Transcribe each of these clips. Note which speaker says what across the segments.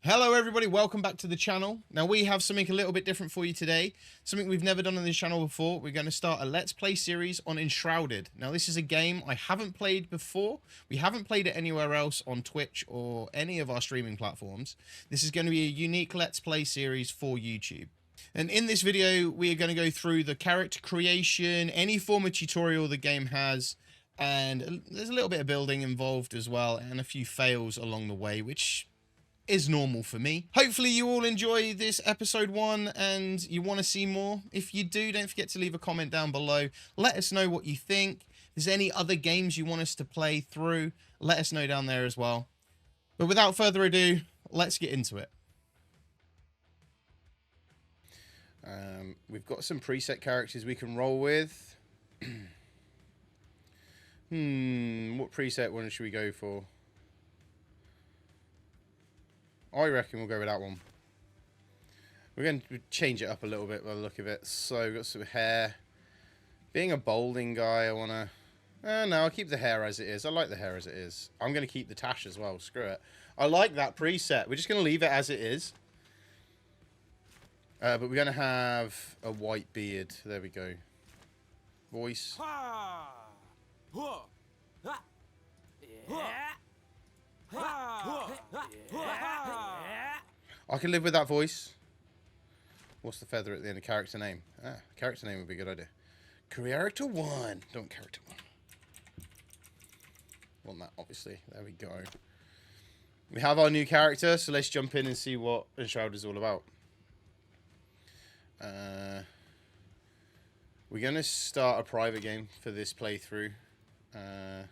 Speaker 1: Hello everybody, welcome back to the channel. Now we have something a little bit different for you today. Something we've never done on this channel before. We're going to start a Let's Play series on Enshrouded. Now this is a game I haven't played before. We haven't played it anywhere else on Twitch or any of our streaming platforms. This is going to be a unique Let's Play series for YouTube. And in this video, we are going to go through the character creation, any form of tutorial the game has, and there's a little bit of building involved as well, and a few fails along the way, which is normal for me. Hopefully you all enjoy this episode 1 and you want to see more. If you do, don't forget to leave a comment down below. Let us know what you think. If there's any other games you want us to play through, let us know down there as well. But without further ado, let's get into it. We've got some preset characters we can roll with. What preset one should we go for? I reckon we'll go with that one. We're going to change it up a little bit by the look of it. So we've got some hair. Being a balding guy, I want to... no, I'll keep the hair as it is. I like the hair as it is. I'm going to keep the tash as well. Screw it. I like that preset. We're just going to leave it as it is. But we're going to have a white beard. There we go. Voice. I can live with that voice. What's the feather at the end of character name? Character name would be a good idea. Character 1. Don't character 1. Want that, obviously. There we go. We have our new character, so let's jump in and see what Enshrouded is all about. We're going to start a private game for this playthrough. Oh,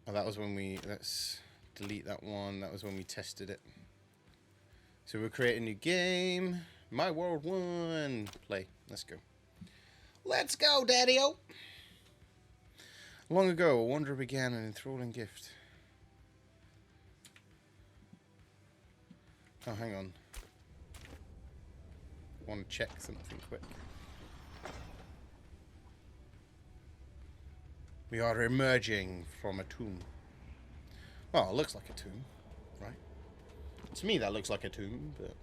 Speaker 1: that was when we... Let's delete that one. That was when we tested it. So we'll create a new game. My World 1. Play. Let's go. Let's go, Daddy-o. Long ago, a wanderer began an enthralling gift. Oh, hang on. I want to check something quick. We are emerging from a tomb. Well, it looks like a tomb, right? To me, that looks like a tomb, but...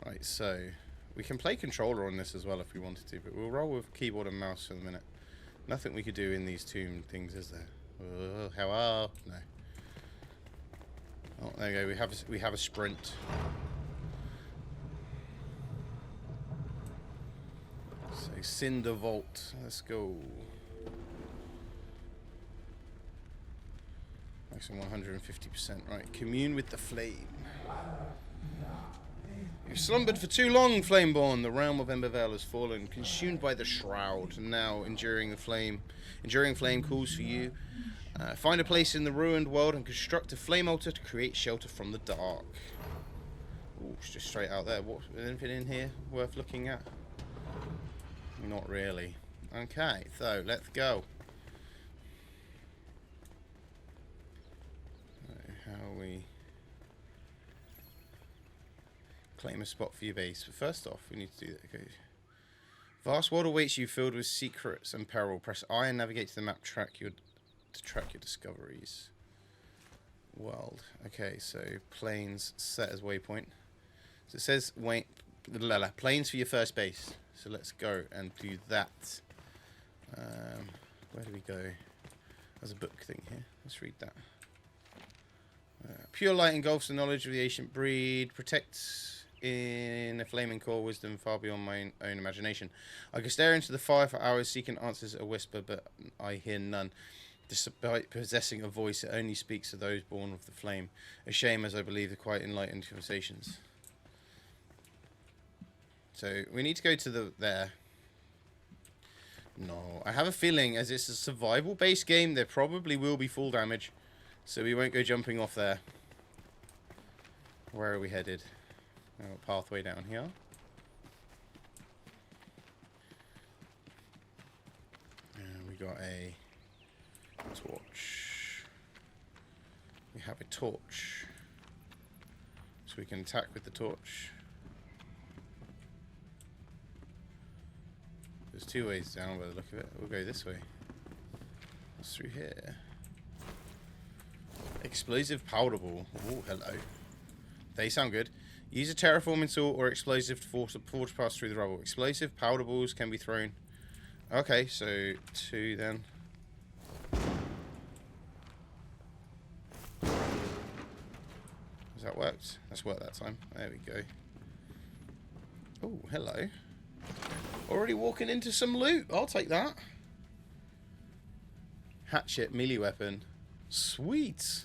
Speaker 1: right, so... We can play controller on this as well if we wanted to, but we'll roll with keyboard and mouse for the minute. Nothing we could do in these tomb things, is there? Hello? No. Oh, there you go. We have a sprint. So, Cinder Vault. Let's go. Maximum 150%. Right, commune with the flame. You've slumbered for too long, Flameborn. The realm of Embervale has fallen, consumed by the shroud. Now, enduring flame calls for you. Find a place in the ruined world and construct a flame altar to create shelter from the dark. Ooh, it's just straight out there. What? Anything in here worth looking at? Not really. Okay, so let's go. How we claim a spot for your base. But first off, we need to do that. Okay. Vast world awaits you, filled with secrets and peril. Press I and navigate to the map. Track your discoveries. World. Okay, so planes set as waypoint. So it says planes for your first base. So let's go and do that. Where do we go? There's a book thing here. Let's read that. Pure light engulfs the knowledge of the ancient breed. Protects in a flaming core wisdom far beyond my own imagination. I can stare into the fire for hours seeking answers at a whisper, but I hear none. Despite possessing a voice, it only speaks to those born of the flame. A shame, as I believe the quite enlightened conversations. So we need to go to there. No, I have a feeling as it's a survival-based game, there probably will be full damage. So we won't go jumping off there. Where are we headed? Oh, pathway down here. And we got a torch. We have a torch. So we can attack with the torch. There's two ways down by the look of it. We'll go this way. It's through here. Explosive powder ball. Oh, hello. They sound good. Use a terraforming tool or explosive to force pass through the rubble. Explosive powder balls can be thrown. Okay, so 2 then. Has that worked? That's worked that time. There we go. Oh, hello. Already walking into some loot. I'll take that. Hatchet, melee weapon. Sweet.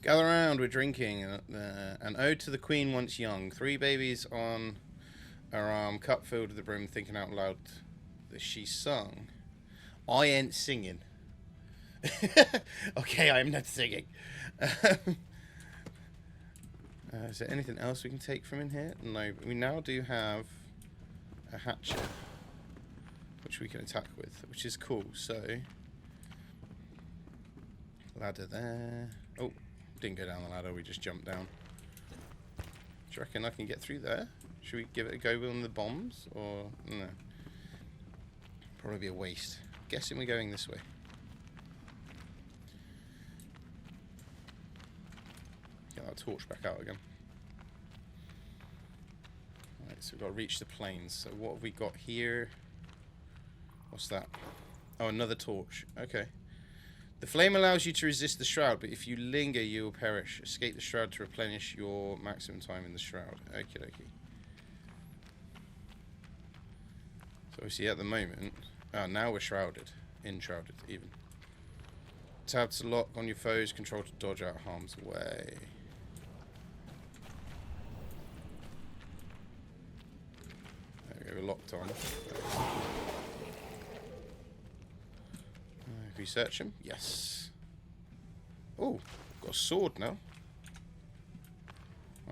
Speaker 1: Gather round, we're drinking. An ode to the queen once young. 3 babies on her arm, cup filled to the brim, thinking out loud that she sung. I ain't singing. Okay, I am not singing. Is there anything else we can take from in here? No, but we now do have a hatchet, which we can attack with, which is cool. So, ladder there. Oh, didn't go down the ladder, we just jumped down. Do you reckon I can get through there? Should we give it a go with the bombs? Or, no. Probably be a waste. Guessing we're going this way. Get that torch back out again. Right, so we've got to reach the plains. So what have we got here? What's that? Oh, another torch. Okay. The flame allows you to resist the shroud, but if you linger, you will perish. Escape the shroud to replenish your maximum time in the shroud. Okie dokie. So obviously at the moment... Oh, now we're shrouded. Enshrouded, even. Tab to lock on your foes, control to dodge out harm's way. There we go, we're locked on. Can we search him? Yes. Oh, got a sword now.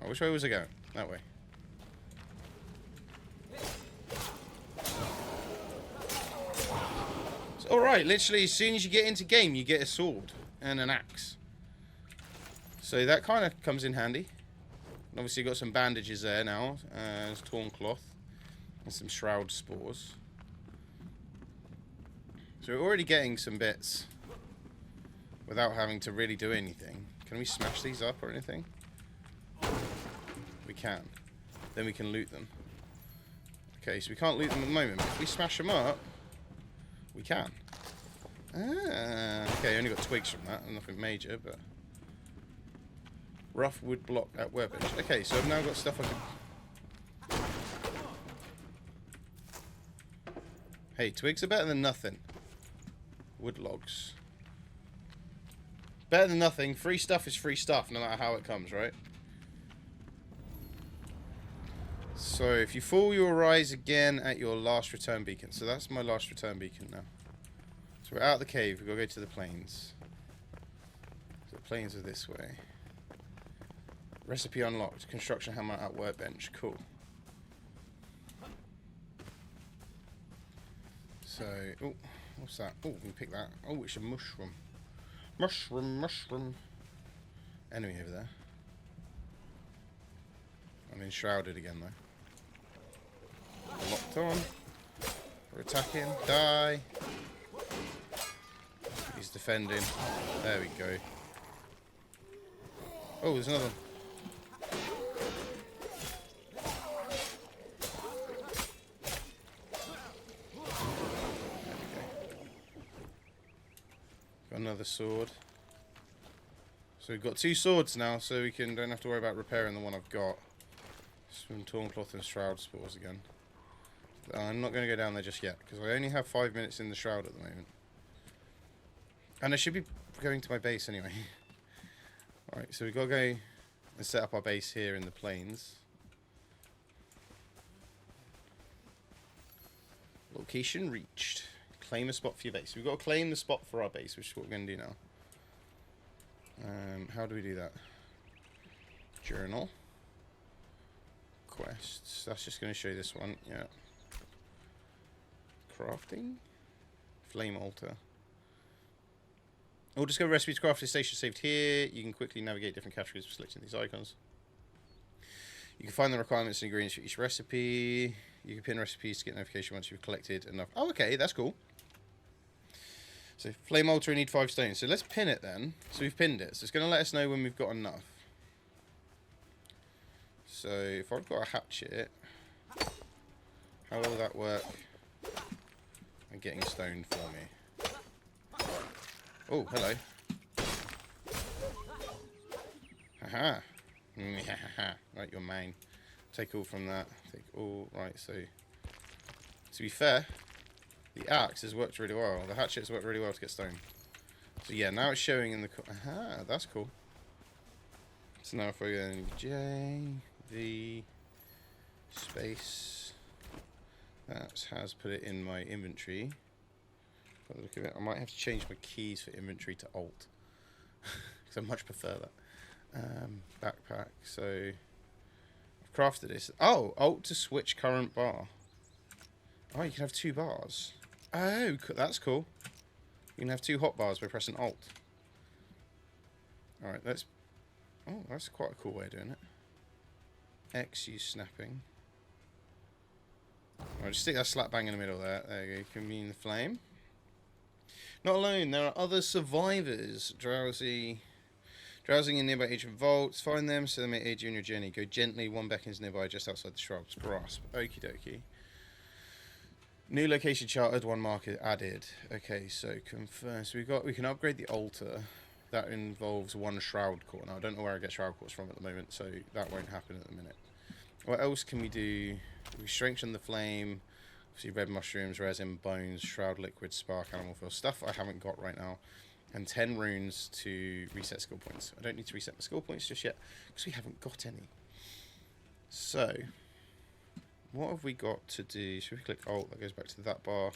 Speaker 1: Oh, which way was I going? That way. Alright, literally as soon as you get into game, you get a sword and an axe. So that kind of comes in handy. Obviously got some bandages there now. There's torn cloth. And some shroud spores. So we're already getting some bits without having to really do anything. Can we smash these up or anything? We can. Then we can loot them. Okay, so we can't loot them at the moment, but if we smash them up, we can. Ah, okay, only got twigs from that, nothing major, but... Rough wood block at workbench. Okay, so I've now got stuff I can... Hey, twigs are better than nothing. Wood logs. Better than nothing. Free stuff is free stuff, no matter how it comes, right? So, if you fall, you will rise again at your last return beacon. So that's my last return beacon now. So we're out of the cave. We've got to go to the plains. So the plains are this way. Recipe unlocked. Construction hammer at workbench. Cool. So, oh, what's that? Oh, we can pick that. Oh, it's a mushroom. Mushroom, mushroom. Enemy over there. I'm enshrouded again, though. Locked on. We're attacking. Die. He's defending. There we go. Oh, there's another one. Another sword. So we've got 2 swords now, so we don't have to worry about repairing the one I've got. Some torn cloth and shroud spores again. I'm not going to go down there just yet, because I only have 5 minutes in the shroud at the moment. And I should be going to my base anyway. Alright, so we've got to go and set up our base here in the plains. Location reached. Claim a spot for your base. We've got to claim the spot for our base, which is what we're going to do now. How do we do that? Journal. Quests. That's just going to show you this one. Yeah. Crafting. Flame altar. Or discover recipes crafted station saved here. You can quickly navigate different categories by selecting these icons. You can find the requirements and ingredients for each recipe. You can pin recipes to get notification once you've collected enough. Oh, okay, that's cool. So flame altar, we need 5 stones. So let's pin it then. So we've pinned it. So it's going to let us know when we've got enough. So if I've got a hatchet, how will that work? And getting stone for me. Oh, hello. Haha. Right, your main. Take all from that. Take all. Right, so to be fair, the axe has worked really well. The hatchet has worked really well to get stone. So yeah, now it's showing in the... Aha, that's cool. So now if I go in J, V, space, that has put it in my inventory. By the look of it, I might have to change my keys for inventory to Alt. Because I much prefer that. Backpack, so I've crafted this. Oh, Alt to switch current bar. Oh, you can have 2 bars. Oh, that's cool. You can have 2 hot bars by pressing Alt. Alright, let's... Oh, that's quite a cool way of doing it. X, use snapping. Alright, just stick that slap bang in the middle there. There you go. Convene the flame. Not alone, there are other survivors. Drowsing in nearby ancient vaults. Find them so they may aid you in your journey. Go gently. 1 beckons nearby just outside the shrubs. Grasp. Okie dokie. New location charted, 1 marker added. Okay, so confirm. So we can upgrade the altar. That involves 1 shroud core. Now I don't know where I get shroud cores from at the moment, so that won't happen at the minute. What else can we do? We strengthen the flame. Obviously red mushrooms, resin, bones, shroud liquid, spark, animal fuel. Stuff I haven't got right now. And 10 runes to reset skill points. I don't need to reset my skill points just yet because we haven't got any. So, what have we got to do? Should we click Alt? That goes back to that bar.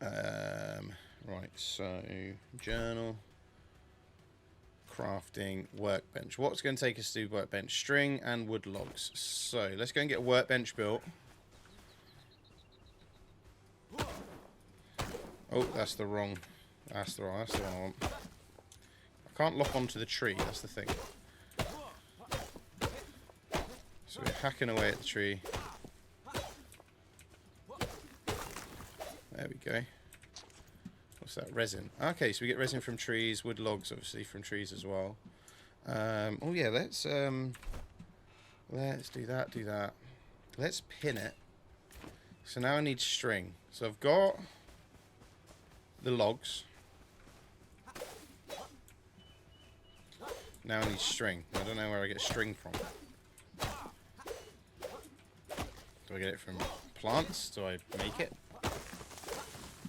Speaker 1: Right, so journal, crafting, workbench. What's going to take us to workbench? String and wood logs. So, let's go and get a workbench built. Oh, that's the wrong. That's the one I want. I can't lock onto the tree. That's the thing. So we're hacking away at the tree. There we go. What's that? Resin. Okay, so we get resin from trees, wood logs, obviously from trees as well. Oh yeah, let's do that. Do that. Let's pin it. So now I need string. So I've got the logs. Now I need string. I don't know where I get string from. Do I get it from plants? Do I make it?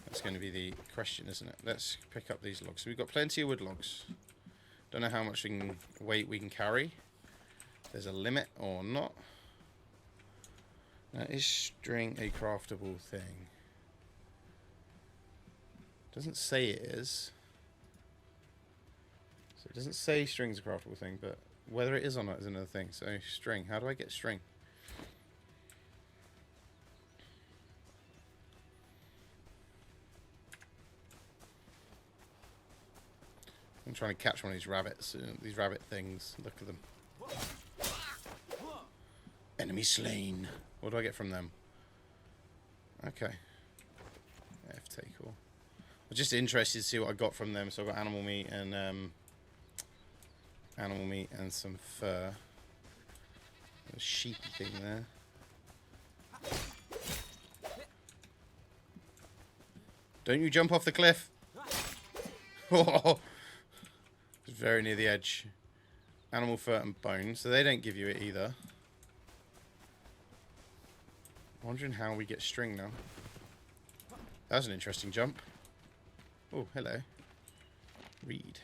Speaker 1: That's going to be the question, isn't it? Let's pick up these logs. So we've got plenty of wood logs. Don't know how much weight we can carry. There's a limit or not. Now, is string a craftable thing? Doesn't say it is. So it doesn't say string's a craftable thing, but whether it is or not is another thing. So string, how do I get string? I'm trying to catch one of these rabbits, these rabbit things. Look at them. Enemy slain. What do I get from them? Okay. F take all. I'm just interested to see what I got from them. So I got animal meat and some fur. A sheepy thing there. Don't you jump off the cliff! Oh, it's very near the edge. Animal fur and bone, so they don't give you it either. I'm wondering how we get string now. That was an interesting jump. Oh, hello. Read.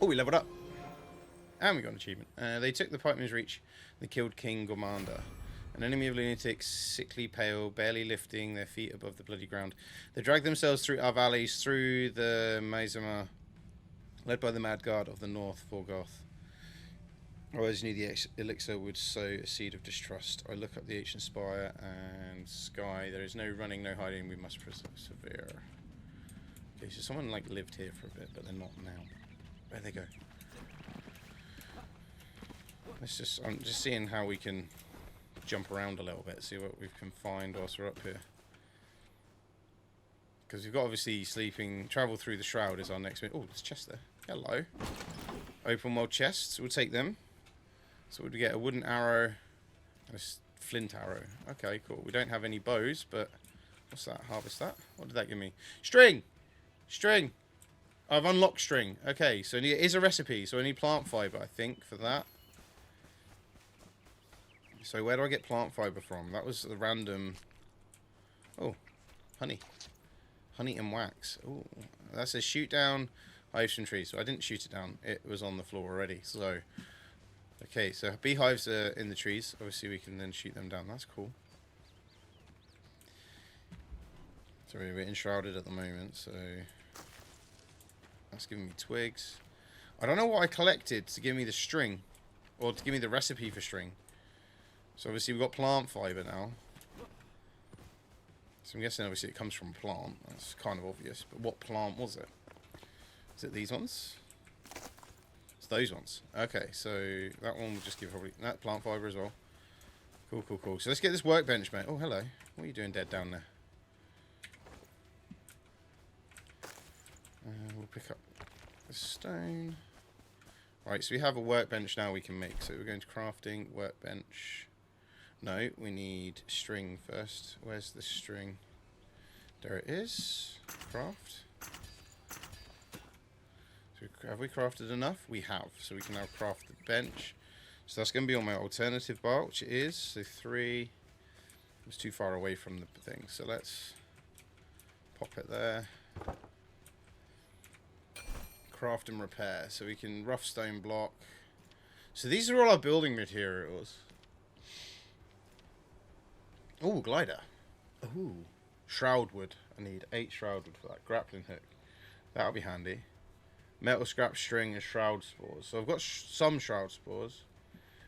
Speaker 1: Oh, we leveled up. And we got an achievement. They took the pikeman's reach. They killed King Gormander. An enemy of lunatics, sickly pale, barely lifting their feet above the bloody ground. They dragged themselves through our valleys, through the Maizama, led by the mad guard of the north, Forgoth. I always knew the elixir would sow a seed of distrust. I look up the ancient spire and sky. There is no running, no hiding. We must persevere. Okay, so someone like lived here for a bit, but they're not now. Where'd they go? Let's just. I'm just seeing how we can jump around a little bit, see what we can find whilst we're up here. Because we've got obviously travel through the shroud is our next bit. Oh, there's a chest there. Hello. Open world chests. We'll take them. So what do we get? A wooden arrow. And a flint arrow. Okay, cool. We don't have any bows, but what's that? Harvest that. What did that give me? String! String! I've unlocked string. Okay, so it is a recipe. So I need plant fiber, I think, for that. So where do I get plant fiber from? That was the random... Oh, honey. Honey and wax. Oh, that says shoot down hives from trees. So I didn't shoot it down. It was on the floor already. So, okay, so beehives are in the trees. Obviously, we can then shoot them down. That's cool. So we're enshrouded at the moment. So that's giving me twigs. I don't know what I collected to give me the string, or to give me the recipe for string. So obviously we've got plant fiber now. So I'm guessing obviously it comes from a plant. That's kind of obvious. But what plant was it? Is it these ones? It's those ones. Okay, so that one will just give probably that plant fiber as well. Cool, cool, cool. So let's get this workbench, mate. Oh, hello. What are you doing dead down there? We'll pick up the stone. Right, so we have a workbench now we can make. So we're going to crafting, workbench. No, we need string first. Where's the string? There it is. Craft. So have we crafted enough? We have. So we can now craft the bench. So that's going to be on my alternative bar, which it is. So 3. It's too far away from the thing. So let's pop it there. Craft and repair. So we can rough stone block. So these are all our building materials. Oh, glider. Ooh. Shroud wood. I need 8 shroud wood for that. Grappling hook. That'll be handy. Metal scrap, string, and shroud spores. So I've got some shroud spores.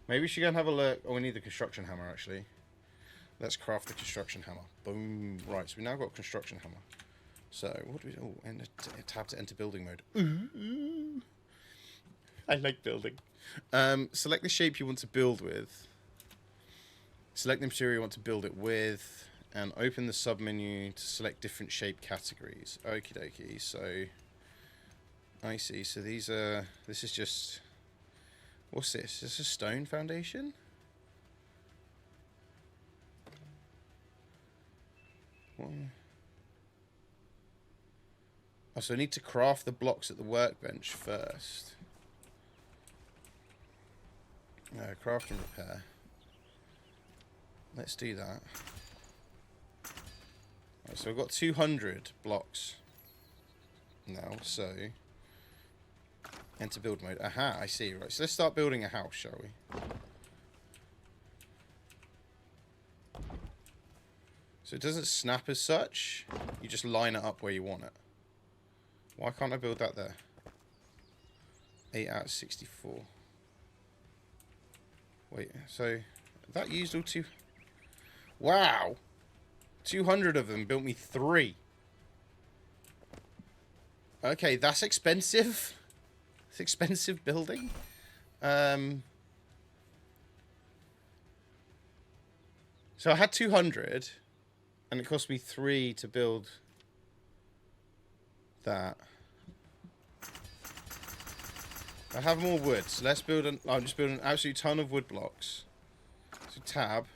Speaker 1: Maybe we should go and have a look. Oh, we need the construction hammer, actually. Let's craft the construction hammer. Boom. Right, so we now got construction hammer. So, what do we do? Oh, and a tab to enter building mode. Ooh. I like building. Select the shape you want to build with. Select the material you want to build it with, and open the submenu to select different shape categories. Okie dokie. So, I see. So these are. This is just. What's this? Is this a stone foundation? What? Oh, so I need to craft the blocks at the workbench first. Craft and repair. Let's do that. Right, so I've got 200 blocks now, so enter build mode. Aha, I see. Right, so let's start building a house, shall we? So it doesn't snap as such. You just line it up where you want it. Why can't I build that there? 8 out of 64. Wait, so that used all 2... Wow! 200 of them built me 3. Okay, that's expensive. It's expensive building. So I had 200, and it cost me 3 to build that. I have more wood, so let's build an... I'm just building an absolute ton of wood blocks. So tab.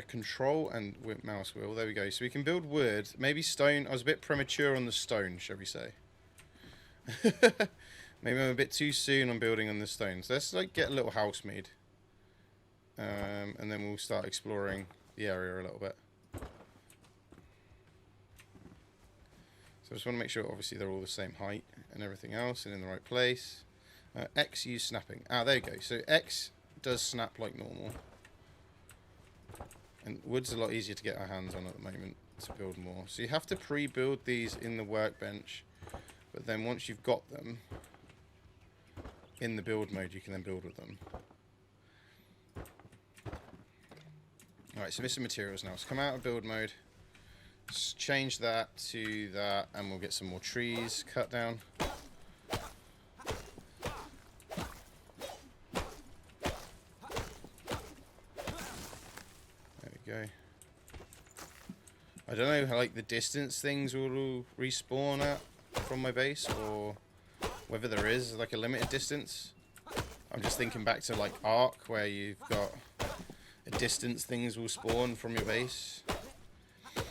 Speaker 1: Control and mouse wheel. There we go. So we can build wood. Maybe stone. I was a bit premature on the stone, shall we say. Maybe I'm a bit too soon on building on the stones. Let's like get a little house made. And then we'll start exploring the area a little bit. So I just want to make sure obviously they're all the same height and everything else and in the right place. X use snapping. Ah, there you go. So X does snap like normal. And wood's a lot easier to get our hands on at the moment to build more. So you have to pre-build these in the workbench. But then once you've got them in the build mode, you can then build with them. Alright, so missing materials now. So come out of build mode. Just change that to that, and we'll get some more trees cut down. There we go. I don't know how, like, the distance things will respawn at from my base, or whether there is, like, a limited distance. I'm just thinking back to, like, Ark, where you've got a distance things will spawn from your base. There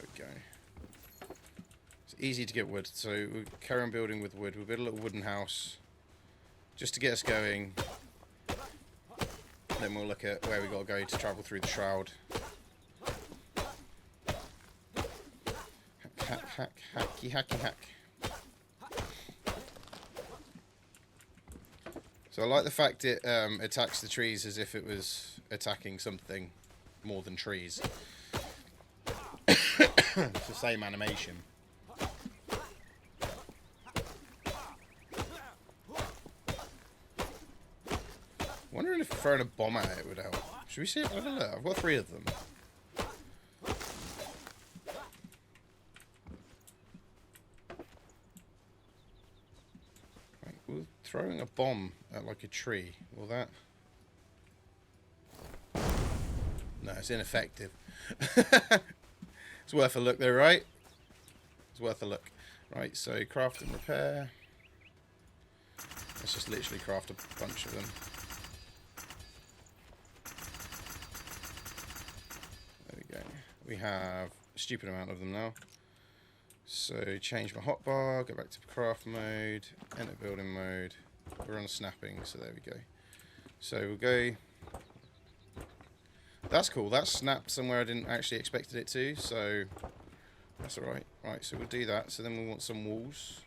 Speaker 1: we go. It's easy to get wood, so we'll carry on building with wood. We'll build a little wooden house just to get us going. Then we'll look at where we got to go to travel through the shroud. Hack, hack, hacky, hacky, hack. So I like the fact it attacks the trees as if it was attacking something more than trees. It's the same animation. Wondering if throwing a bomb at it would help. Should we see it? I don't know. I've got 3 of them. Right, well, throwing a bomb at like a tree, will that? No, it's ineffective. It's worth a look though, right? It's worth a look. Right, so craft and repair. Let's just literally craft a bunch of them. We have a stupid amount of them now. So change my hotbar, go back to craft mode, enter building mode. We're on snapping, so there we go. So we'll go. That's cool. That snapped somewhere I didn't actually expect it to, so that's alright. Right, so we'll do that. So then we want some walls.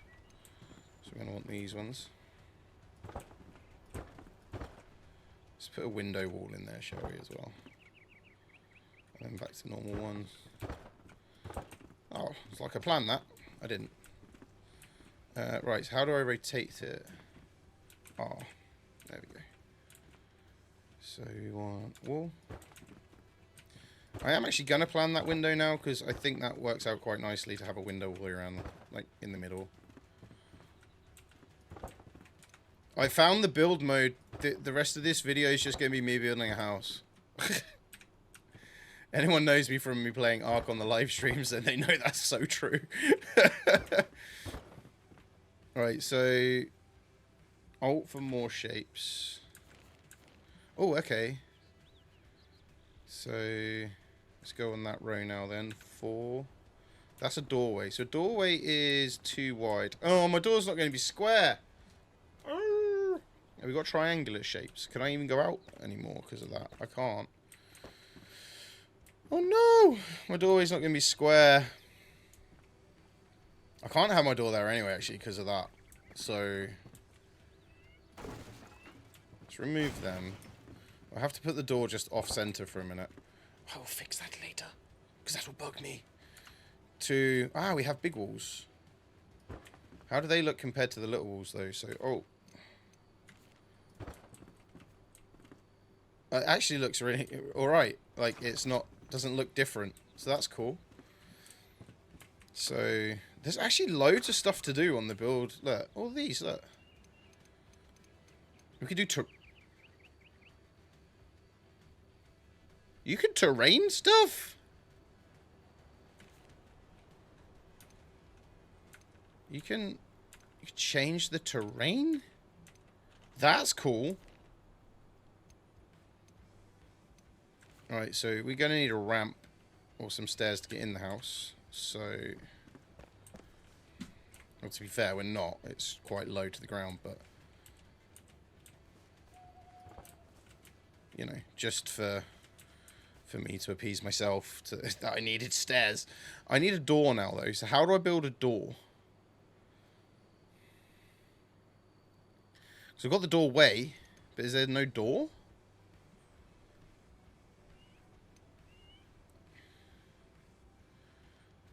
Speaker 1: So we're gonna want these ones. Let's put a window wall in there, shall we, as well. And then back to normal ones. Oh, it's like I planned that. I didn't. Right, so how do I rotate it? Oh, there we go. So we want wall. I am actually going to plan that window now, because I think that works out quite nicely to have a window all the way around, like, in the middle. I found the build mode. The rest of this video is just going to be me building a house. Anyone knows me from me playing Ark on the live streams, and they know that's so true. Right, so Alt for more shapes. Oh, okay. So let's go on that row now then. 4. That's a doorway. So doorway is too wide. Oh, my door's not going to be square. Oh. Have we got triangular shapes? Can I even go out anymore because of that? I can't. Oh no! My doorway's not going to be square. I can't have my door there anyway, actually, because of that. So let's remove them. I have to put the door just off-center for a minute. I will fix that later, because that will bug me. We have big walls. How do they look compared to the little walls, though? So, it actually looks really alright. Like, it's not... doesn't look different, so that's cool. So there's actually loads of stuff to do on the build. Look, all these, look. We could do you could terrain stuff. You can change the terrain. That's cool. Right, so we're going to need a ramp or some stairs to get in the house. So, well, to be fair, we're not. It's quite low to the ground, but, you know, just for me to appease myself that I needed stairs. I need a door now, though. So how do I build a door? So I've got the doorway, but is there no door?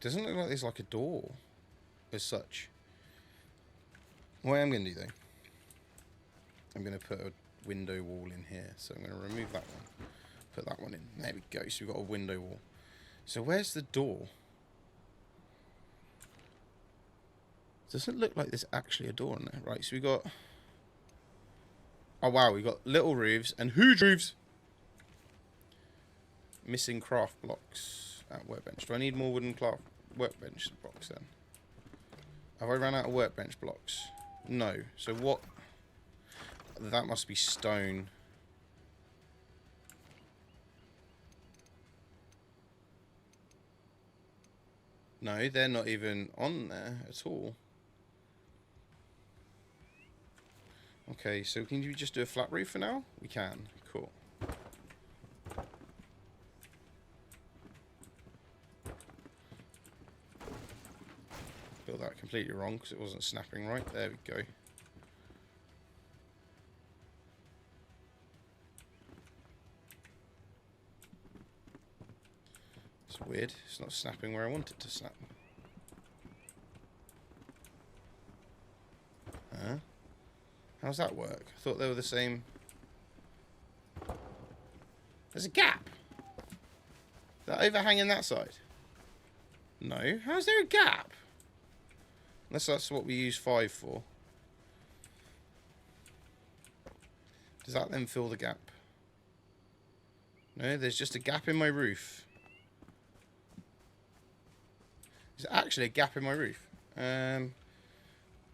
Speaker 1: Doesn't look like there's like a door as such. What I'm going to do though, I'm going to put a window wall in here. So I'm going to remove that one, put that one in. There we go. So we've got a window wall. So where's the door? Doesn't look like there's actually a door in there. Right, so we got... oh wow, we got little roofs and huge roofs. Missing craft blocks at workbench. Do I need more wooden craft workbench blocks then? Have I run out of workbench blocks? No. So what? That must be stone. No, they're not even on there at all. Okay, so can you just do a flat roof for now? We can. Cool. Built that completely wrong because it wasn't snapping right. There we go. It's weird. It's not snapping where I want it to snap. Huh? How's that work? I thought they were the same. There's a gap. That overhang in that side. No. How's there a gap? Unless that's what we use 5 for. Does that then fill the gap? No, there's just a gap in my roof. There's actually a gap in my roof.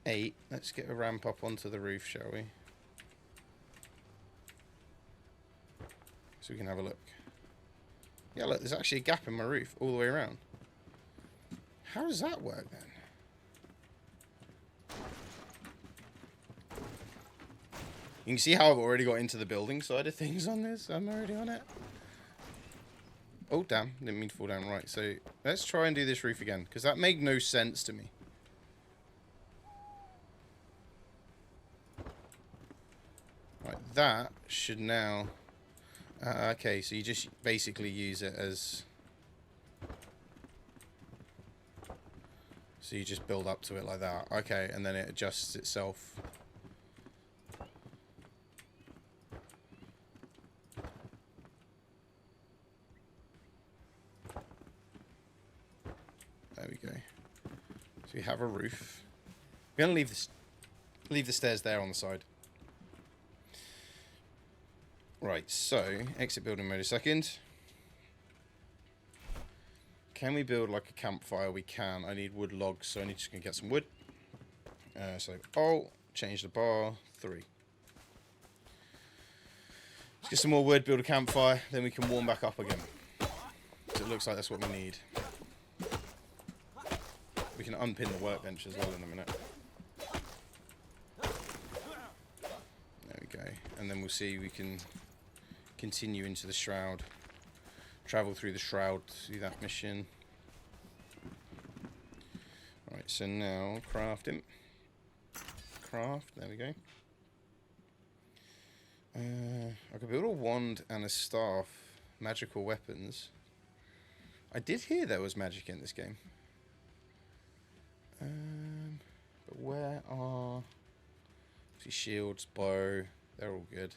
Speaker 1: 8. Let's get a ramp up onto the roof, shall we? So we can have a look. Yeah, look, there's actually a gap in my roof all the way around. How does that work then? You can see how I've already got into the building side of things on this. I'm already on it. Oh, damn. Didn't mean to fall down. Right, so let's try and do this roof again, because that made no sense to me. Right, that should now... okay, so you just basically use it as... So you just build up to it like that. Okay, and then it adjusts itself. There we go. So we have a roof. We're going to leave the stairs there on the side. Right, so exit building mode a second. Can we build like a campfire? We can. I need wood logs, so I need to get some wood. So Alt, change the bar, 3. Let's get some more wood, build a campfire, then we can warm back up again. So it looks like that's what we need. We can unpin the workbench as well in a minute. There we go. And then we'll see we can continue into the shroud. Travel through the shroud to do that mission. Right, so now craft him. Craft, there we go. I could build a wand and a staff. Magical weapons. I did hear there was magic in this game. But where are... See, shields, bow, they're all good.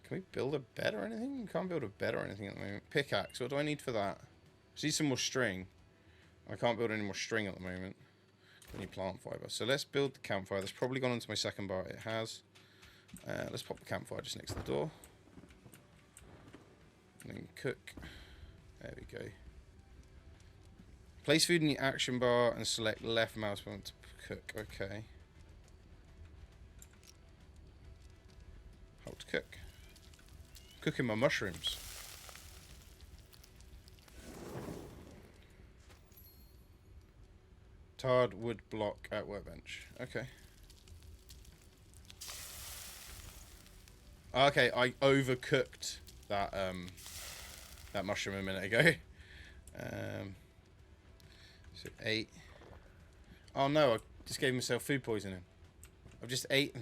Speaker 1: Can we build a bed or anything? We can't build a bed or anything at the moment. Pickaxe, what do I need for that? I need some more string. I can't build any more string at the moment. I need plant fibre. So let's build the campfire. That's probably gone into my second bar. It has. Let's pop the campfire just next to the door. And then cook. There we go. Place food in the action bar and select left mouse button to cook. Okay. Hold to cook. Cooking my mushrooms. Tarred wood block at workbench. Okay. Okay, I overcooked that that mushroom a minute ago. So 8. Oh no, I just gave myself food poisoning. I've just ate.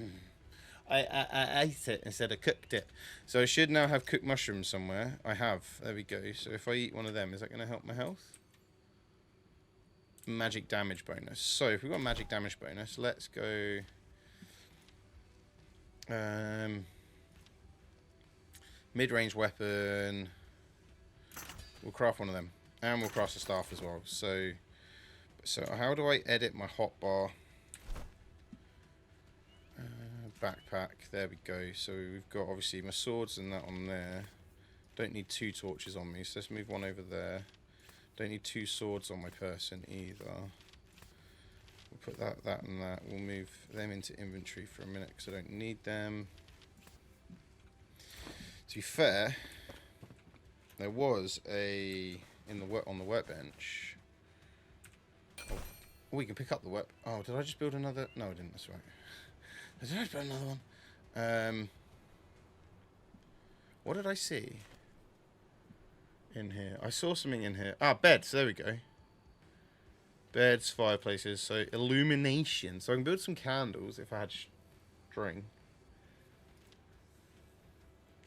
Speaker 1: I ate it instead of cooked it. So I should now have cooked mushrooms somewhere. I have. There we go. So if I eat one of them, is that going to help my health? Magic damage bonus. So if we've got magic damage bonus, let's go... mid-range weapon. We'll craft one of them. And we'll craft a staff as well. So how do I edit my hotbar? Backpack. There we go. So we've got obviously my swords and that on there. Don't need 2 torches on me, so let's move one over there. Don't need 2 swords on my person either. We'll put that and that. We'll move them into inventory for a minute because I don't need them. To be fair, there was on the workbench. Oh, we can pick up the work. Oh, did I just build another? No, I didn't. That's right. Did I just build another one? What did I see in here? I saw something in here. Ah, beds. There we go. Beds, fireplaces. So illumination. So I can build some candles if I had string.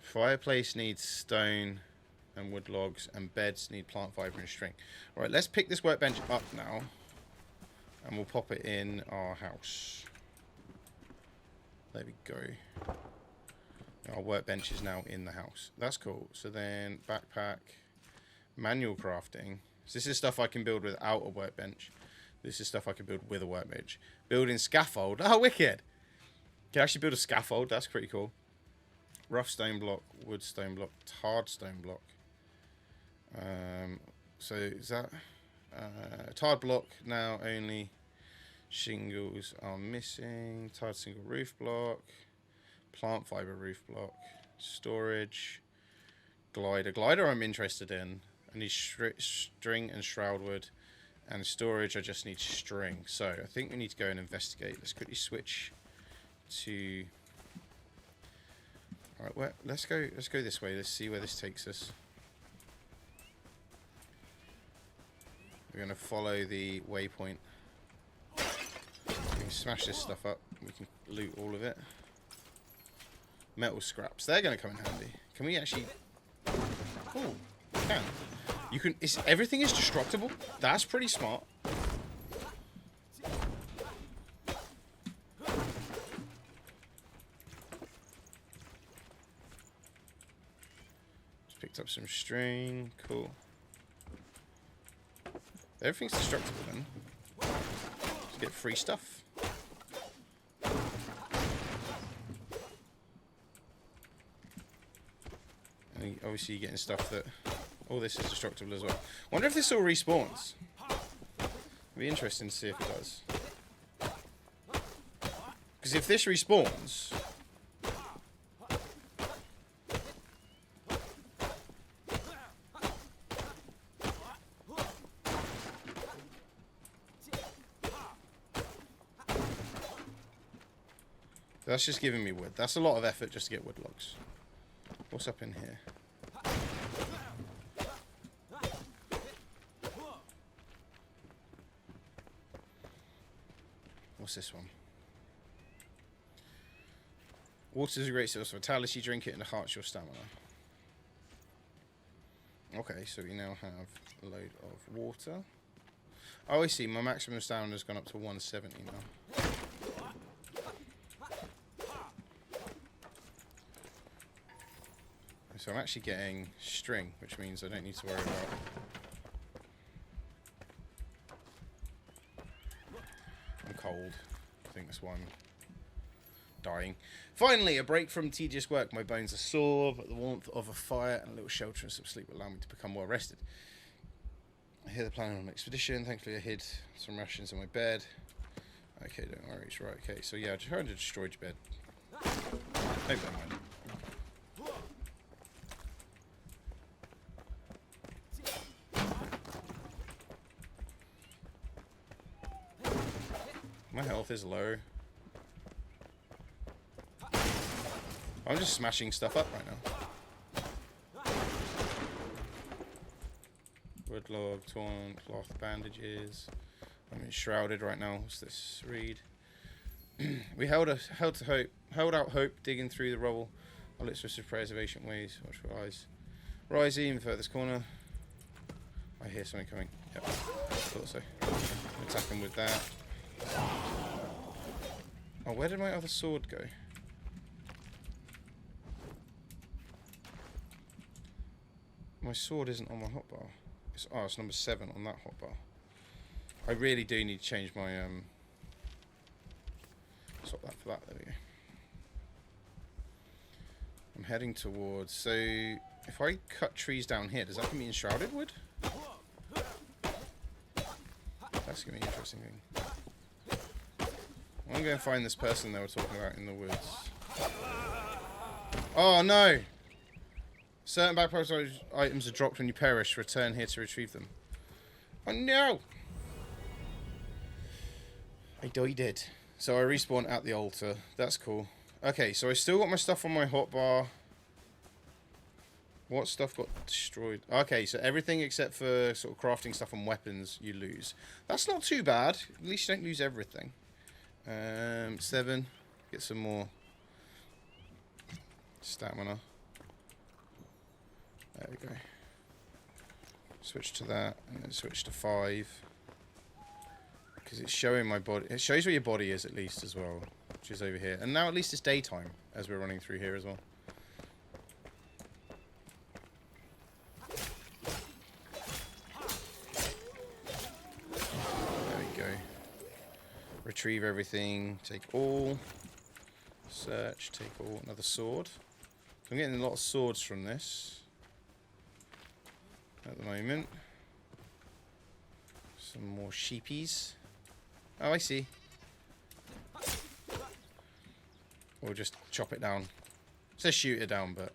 Speaker 1: Fireplace needs stone and wood logs, and beds need plant fiber and string. All right, let's pick this workbench up now, and we'll pop it in our house. There we go. Our workbench is now in the house. That's cool. So then backpack, manual crafting. So this is stuff I can build without a workbench. This is stuff I can build with a workbench. Building scaffold. Oh, wicked. Can actually build a scaffold. That's pretty cool. Rough stone block, wood stone block, tarred stone block. So is that tarred block now? Only shingles are missing. Tarred single roof block, plant fiber roof block, storage, glider I'm interested in. I need string and shroud wood, and storage I just need string. So I think we need to go and investigate. Let's quickly switch to. All right, let's go this way. Let's see where this takes us. We're going to follow the waypoint. We can smash this stuff up. We can loot all of it. Metal scraps. They're going to come in handy. Can we actually... Oh, we can. You can... everything is destructible? That's pretty smart. Just picked up some string. Cool. Everything's destructible then. Just get free stuff. And obviously you're getting stuff that... all this is destructible as well. Wonder if this all respawns. It'd be interesting to see if it does. Because if this respawns... that's just giving me wood. That's a lot of effort just to get wood logs. What's up in here? What's this one? Water is a great source of vitality. Drink it and it hearts your stamina. Okay, so we now have a load of water. Oh, I see. My maximum stamina has gone up to 170 now. So I'm actually getting string, which means I don't need to worry about... I'm cold. I think that's why I'm dying. Finally, a break from tedious work. My bones are sore, but the warmth of a fire and a little shelter and some sleep will allow me to become well rested. I hear they're planning on an expedition. Thankfully, I hid some rations in my bed. Okay, don't worry. It's right. Okay, so yeah, I tried to destroy your bed. Hope don't mind. My health is low. I'm just smashing stuff up right now. Woodlog, torn cloth, bandages. I'm enshrouded right now. What's this? Read. We held out hope, digging through the rubble. Our lips were preservation ways. Watch for eyes. Rise even furthest corner. I hear something coming. Yep. I thought so. I'm attacking with that. Oh, where did my other sword go? My sword isn't on my hotbar. It's number 7 on that hotbar. I really do need to change my swap that for that. There we go. I'm heading towards. So If I cut trees down here, does that give me enshrouded wood? That's going to be an interesting thing. I'm going to go and find this person they were talking about in the woods. Oh no! Certain backpack items are dropped when you perish. Return here to retrieve them. Oh no! I died. So I respawn at the altar. That's cool. Okay, so I still got my stuff on my hotbar. What stuff got destroyed? Okay, so everything except for sort of crafting stuff and weapons you lose. That's not too bad. At least you don't lose everything. 7. Get some more stamina. There we go. Switch to that, and then switch to 5. Because it's showing my body. It shows where your body is at least as well, which is over here. And now at least it's daytime as we're running through here as well. Retrieve everything, take all, search, take all, another sword. I'm getting a lot of swords from this at the moment. Some more sheepies. Oh, I see. Or just chop it down. It says shoot it down, but...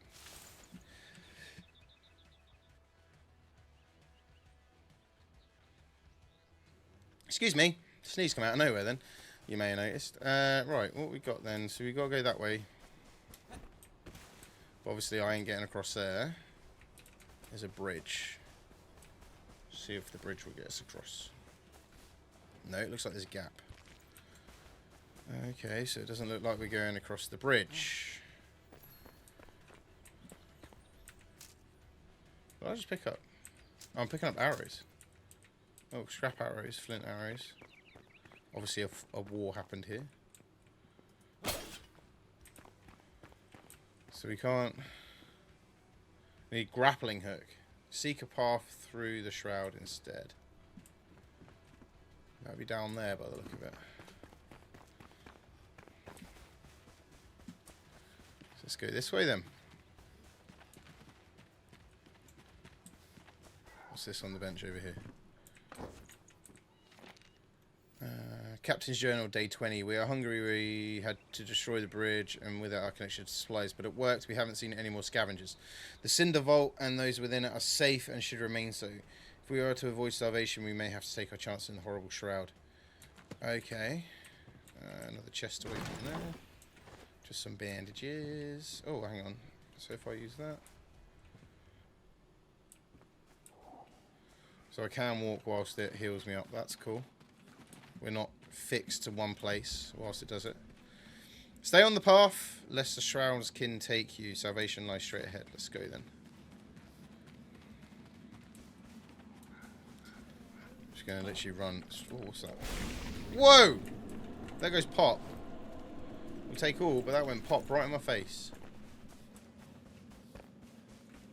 Speaker 1: Excuse me. Sneeze come out of nowhere then. You may have noticed. Right, what we got then? So we got to go that way. But obviously I ain't getting across there. There's a bridge. See if the bridge will get us across. No, it looks like there's a gap. Okay, so it doesn't look like we're going across the bridge. What did I just pick up? Oh, I'm picking up arrows. Oh, scrap arrows, flint arrows. Obviously a war happened here. So we can't... We need grappling hook. Seek a path through the shroud instead. That'll be down there by the look of it. So let's go this way then. What's this on the bench over here? Captain's Journal, day 20. We are hungry. We had to destroy the bridge and without our connection to supplies, but it worked. We haven't seen any more scavengers. The Cinder Vault and those within it are safe and should remain so. If we are to avoid starvation, we may have to take our chance in the horrible shroud. Okay. Another chest away from there. Just some bandages. Oh, hang on. So if I use that. So I can walk whilst it heals me up. That's cool. We're not fixed to one place whilst it does it. Stay on the path, lest the shroud's kin take you. Salvation lies straight ahead. Let's go then. Just going to literally run. Oh, what's that? Whoa! There goes pop. We'll take all, but that went pop right in my face.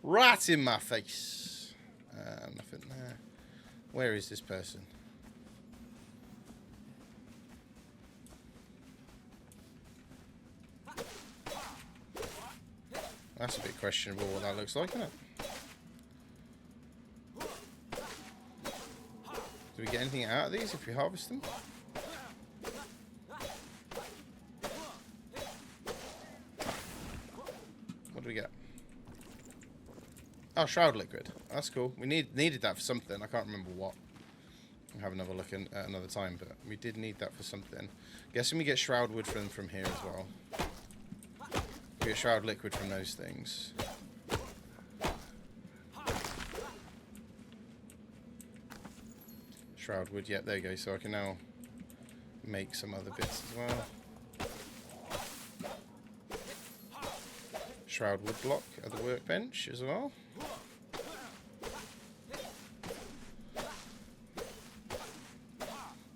Speaker 1: Right in my face. Nothing there. Where is this person? That's a bit questionable what that looks like, isn't it? Do we get anything out of these if we harvest them? What do we get? Oh, shroud liquid. That's cool. We needed that for something. I can't remember what. I'll have another look at another time, but we did need that for something. Guessing we get shroud wood from here as well. We get shroud liquid from those things. Shroud wood, yeah, there you go. So I can now make some other bits as well. Shroud wood block at the workbench as well.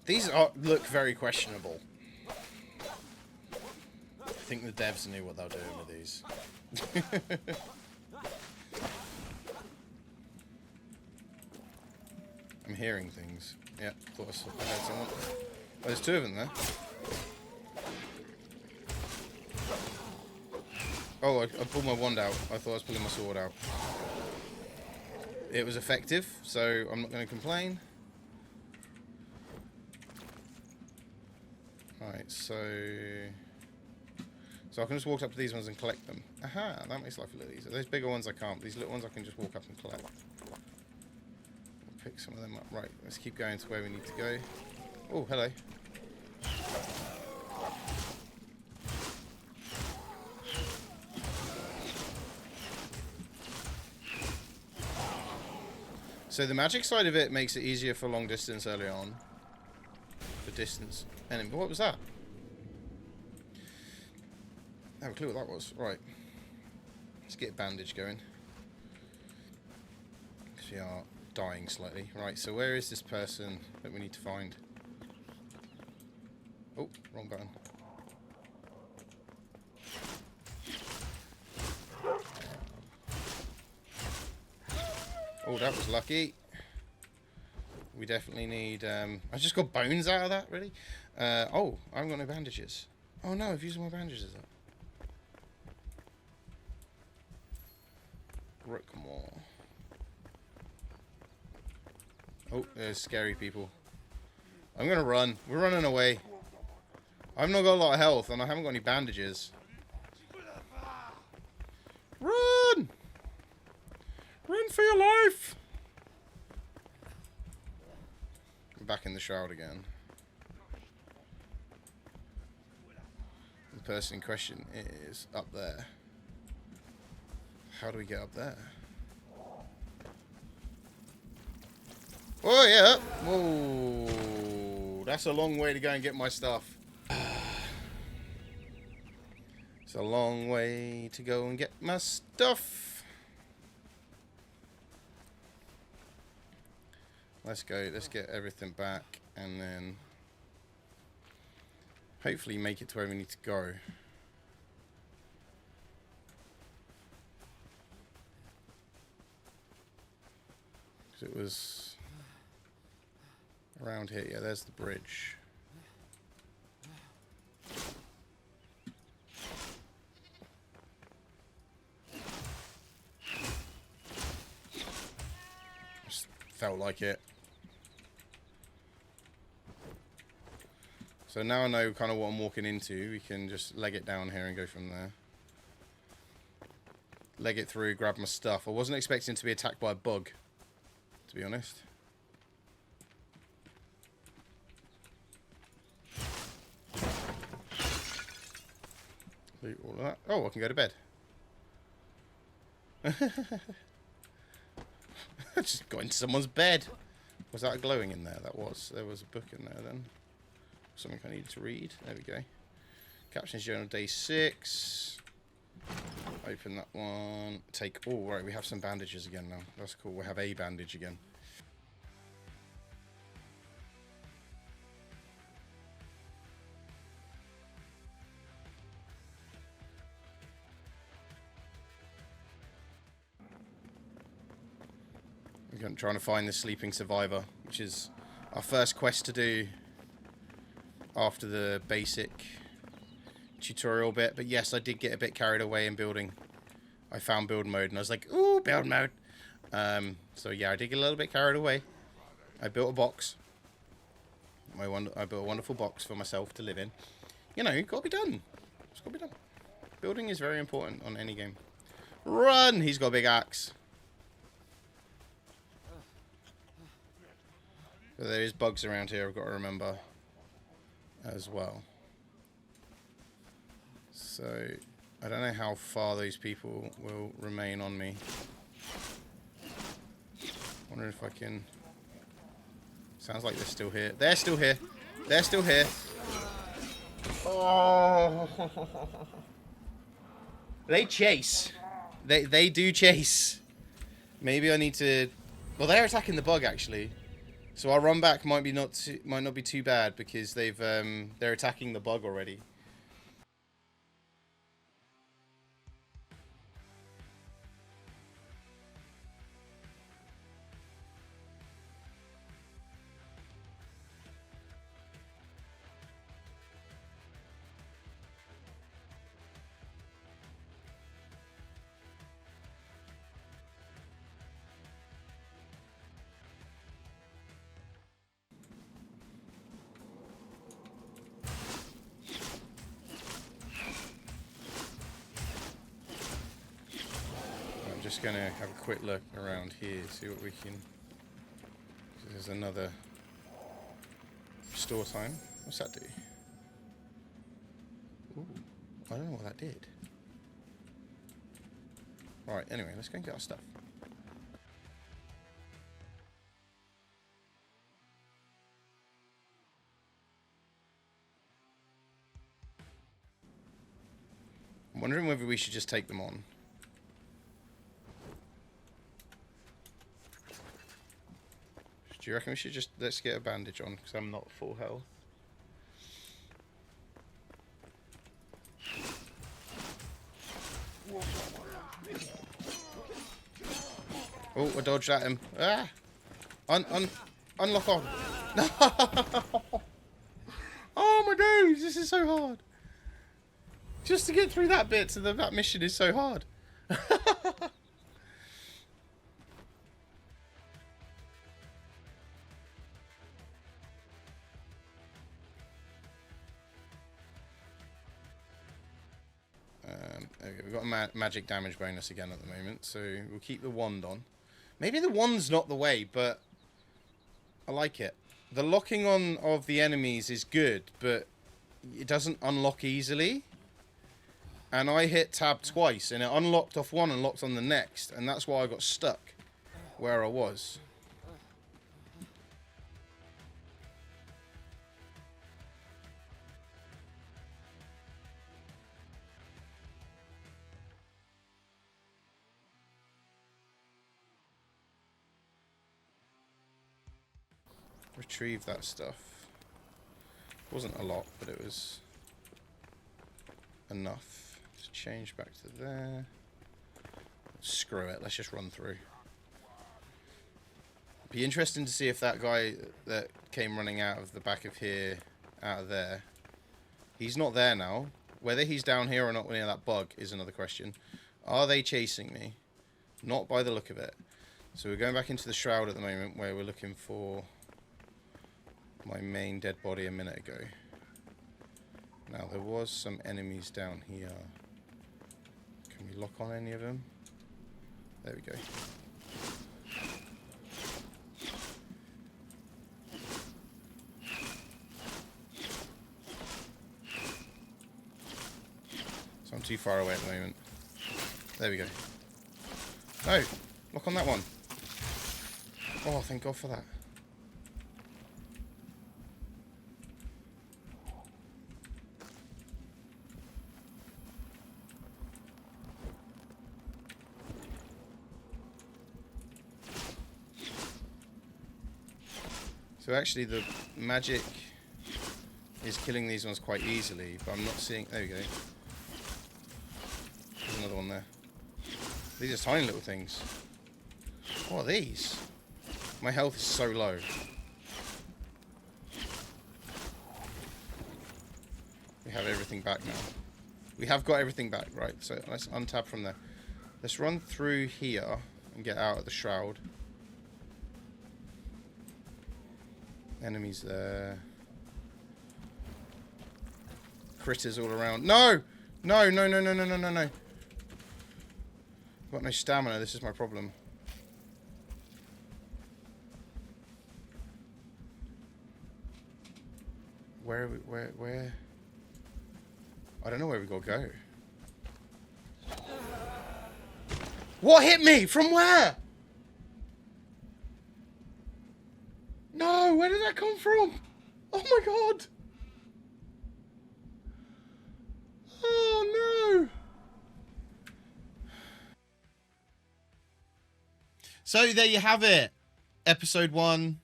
Speaker 1: These look very questionable. I think the devs knew what they were doing with these. I'm hearing things. Yeah, thought I heard someone. Oh, there's two of them there. Oh, I pulled my wand out. I thought I was pulling my sword out. it was effective, so I'm not going to complain. Right, so I can just walk up to these ones and collect them. Aha, that makes life a little easier. Those bigger ones I can't. These little ones I can just walk up and collect. Pick some of them up. Right, let's keep going to where we need to go. Oh, hello. So the magic side of it makes it easier for long distance early on. For distance. And what was that? I have a clue what that was. Right. Let's get a bandage going. Because we are dying slightly. Right, so where is this person that we need to find? Oh, wrong button. Oh, that was lucky. We definitely need... I just got bones out of that, really? Oh, I haven't got no bandages. Oh no, I've used my bandages up. Rookmore. Oh, there's scary people. I'm gonna run. We're running away. I've not got a lot of health, and I haven't got any bandages. Run! Run for your life! I'm back in the shroud again. The person in question is up there. How do we get up there? Oh, yeah. Whoa. That's a long way to go and get my stuff. It's a long way to go and get my stuff. Let's go. Let's get everything back and then hopefully make it to where we need to go. Because it was around here. Yeah, there's the bridge. Just felt like it. So now I know kind of what I'm walking into. We can just leg it down here and go from there. Leg it through, grab my stuff. I wasn't expecting to be attacked by a bug, to be honest. Loot all of that. Oh, I can go to bed. I just got into someone's bed. Was that a glowing in there? That was. There was a book in there then. Something I needed to read. There we go. Captain's Journal Day 6. Open that one. Take... Oh, right. We have some bandages again now. That's cool. We have a bandage again. I'm trying to find the sleeping survivor, which is our first quest to do after the basic tutorial bit. But yes, I did get a bit carried away in building. I found build mode and I was like, ooh, build mode. So yeah, I did get a little bit carried away. I built a box. I built a wonderful box for myself to live in. You know, it's got to be done. It's got to be done. Building is very important on any game. Run! He's got a big axe. But there is bugs around here I've got to remember as well. So, I don't know how far those people will remain on me. Wonder if I can... Sounds like they're still here. They're still here. They're still here. Oh. They chase. They do chase. Maybe I need to... Well, they're attacking the bug actually. So our run back might not be too bad because they're attacking the bug already. just going to have a quick look around here, see what we can... There's another store time. What's that do? Ooh, I don't know what that did. Alright, anyway, let's go and get our stuff. I'm wondering whether we should just take them on. Do you reckon we should just... Let's get a bandage on, because I'm not full health. Oh, I dodged at him. Ah! Unlock on. No! Oh my days, this is so hard. Just to get through that bit to that mission is so hard. Okay, we've got a magic damage bonus again at the moment, so we'll keep the wand on. Maybe the wand's not the way, but I like it. The locking on of the enemies is good, but it doesn't unlock easily. And I hit tab twice, and it unlocked off one and locked on the next, and that's why I got stuck where I was. Retrieve that stuff. Wasn't a lot, but it was enough. Let's change back to there. Screw it, let's just run through. Be interesting to see if that guy that came running out of the back of here, out of there, he's not there now. Whether he's down here or not near that bug is another question. Are they chasing me? Not by the look of it. So we're going back into the shroud at the moment, where we're looking for my main dead body a minute ago. Now there was some enemies down here. Can we lock on any of them? There we go. So I'm too far away at the moment. There we go. No! Lock on that one. Oh, thank God for that. So actually the magic is killing these ones quite easily, but I'm not seeing... There we go. There's another one there. These are tiny little things. What are these? My health is so low. We have everything back now. We have got everything back, right? So let's untap from there. Let's run through here and get out of the shroud. Enemies there. Critters all around. No! No, no, no, no, no, no, no, no. Got no stamina, this is my problem. Where? I don't know where we gotta go. What hit me? From where? No, where did that come from? Oh my God. Oh no. So there you have it. Episode 1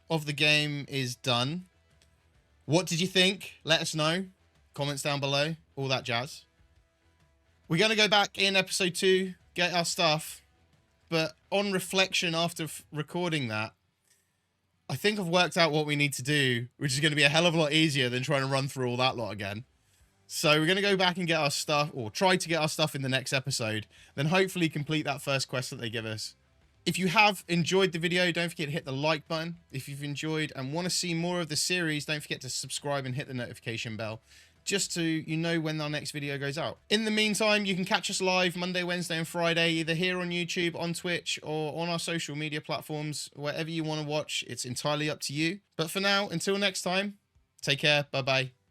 Speaker 1: of the game is done. What did you think? Let us know. Comments down below. All that jazz. We're going to go back in episode 2, get our stuff. But on reflection after recording that, I think I've worked out what we need to do, which is going to be a hell of a lot easier than trying to run through all that lot again. So we're going to go back and get our stuff, or try to get our stuff in the next episode, then hopefully complete that first quest that they give us. If you have enjoyed the video, don't forget to hit the like button. If you've enjoyed and want to see more of the series, don't forget to subscribe and hit the notification bell. just so you know when our next video goes out. In the meantime, you can catch us live Monday, Wednesday, and Friday, either here on YouTube, on Twitch, or on our social media platforms. Wherever you want to watch, it's entirely up to you. But for now, until next time, take care. Bye-bye.